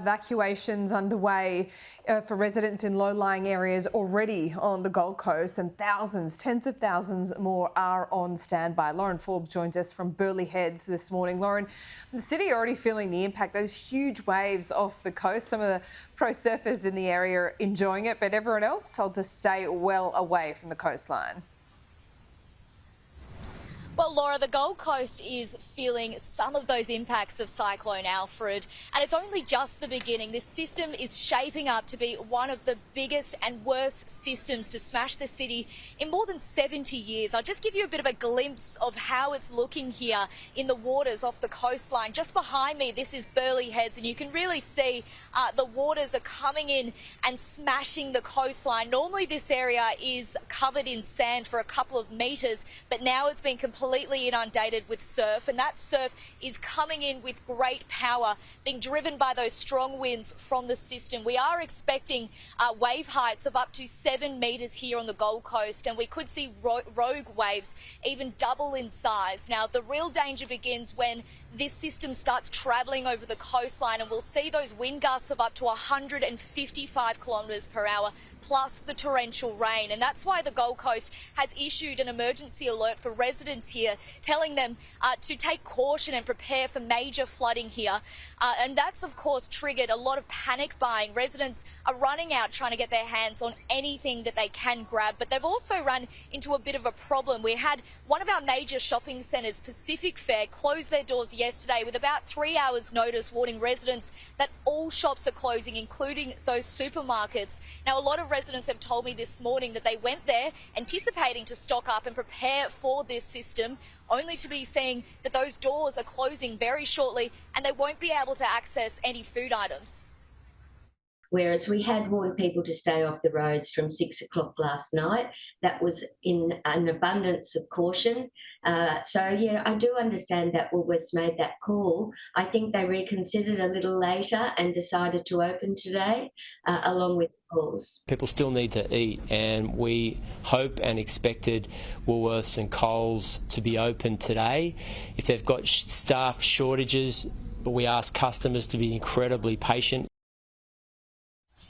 Evacuations underway for residents in low-lying areas already on the Gold Coast, and thousands, tens of thousands more are on standby. Lauren Forbes joins us from Burleigh Heads this morning. Lauren, the city already feeling the impact, those huge waves off the coast. Some of the pro surfers in the area are enjoying it, but everyone else told to stay well away from the coastline. Well, Laura, the Gold Coast is feeling some of those impacts of Cyclone Alfred, and it's only just the beginning. This system is shaping up to be one of the biggest and worst systems to smash the city in more than 70 years. I'll just give you a bit of a glimpse of how it's looking here in the waters off the coastline. Just behind me, this is Burleigh Heads, and you can really see the waters are coming in and smashing the coastline. Normally this area is covered in sand for a couple of metres, but now it's been completely inundated with surf, and that surf is coming in with great power, being driven by those strong winds from the system. We are expecting wave heights of up to 7 metres here on the Gold Coast, and we could see rogue waves even double in size. Now, the real danger begins when this system starts travelling over the coastline, and we'll see those wind gusts of up to 155 kilometres per hour, plus the torrential rain. And that's why the Gold Coast has issued an emergency alert for residents here, telling them to take caution and prepare for major flooding here. And that's, of course, triggered a lot of panic buying. Residents are running out trying to get their hands on anything that they can grab, but they've also run into a bit of a problem. We had one of our major shopping centres, Pacific Fair, close their doors yesterday with about 3 hours notice, warning residents that all shops are closing, including those supermarkets. Now, a lot of residents have told me this morning that they went there anticipating to stock up and prepare for this system, only to be seeing that those doors are closing very shortly and they won't be able to access any food items. Whereas we had warned people to stay off the roads from 6 o'clock last night. That was in an abundance of caution. So, yeah, I do understand that Woolworths made that call. I think they reconsidered a little later and decided to open today, along with calls. People still need to eat, and we hope and expected Woolworths and Coles to be open today. If they've got staff shortages, we ask customers to be incredibly patient.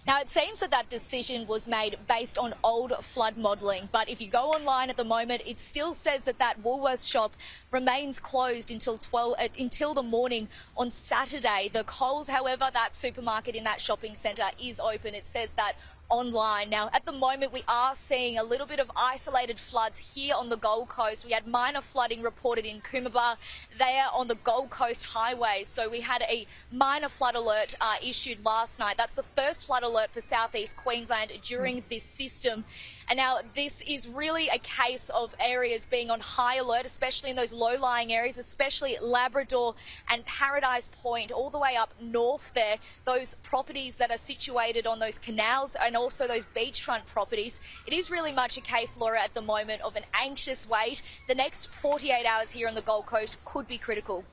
Now, it seems that decision was made based on old flood modelling, but if you go online at the moment, it still says that Woolworths shop remains closed until the morning on Saturday. The Coles, however, that supermarket in that shopping centre is open. It says that online. Now, at the moment, we are seeing a little bit of isolated floods here on the Gold Coast. We had minor flooding reported in Coomera there on the Gold Coast highway. So we had a minor flood alert issued last night. That's the first flood alert for southeast Queensland during this system. And now this is really a case of areas being on high alert, especially in those low-lying areas, especially Labrador and Paradise Point, all the way up north there. Those properties that are situated on those canals and also those beachfront properties. It is really much a case, Laura, at the moment of an anxious wait. The next 48 hours here on the Gold Coast could be critical.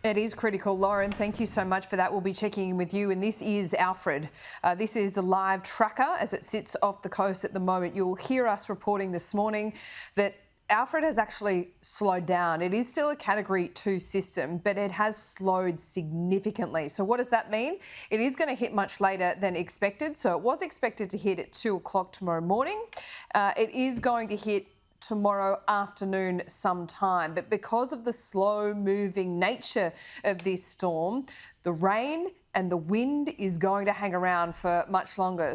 It is critical. Lauren, thank you so much for that. We'll be checking in with you. And this is Alfred. This is the live tracker as it sits off the coast at the moment. You'll hear us reporting this morning that Alfred has actually slowed down. It is still a Category 2 system, but it has slowed significantly. So what does that mean? It is going to hit much later than expected. So it was expected to hit at 2 o'clock tomorrow morning. It is going to hit tomorrow afternoon sometime, but because of the slow moving nature of this storm, the rain and the wind is going to hang around for much longer.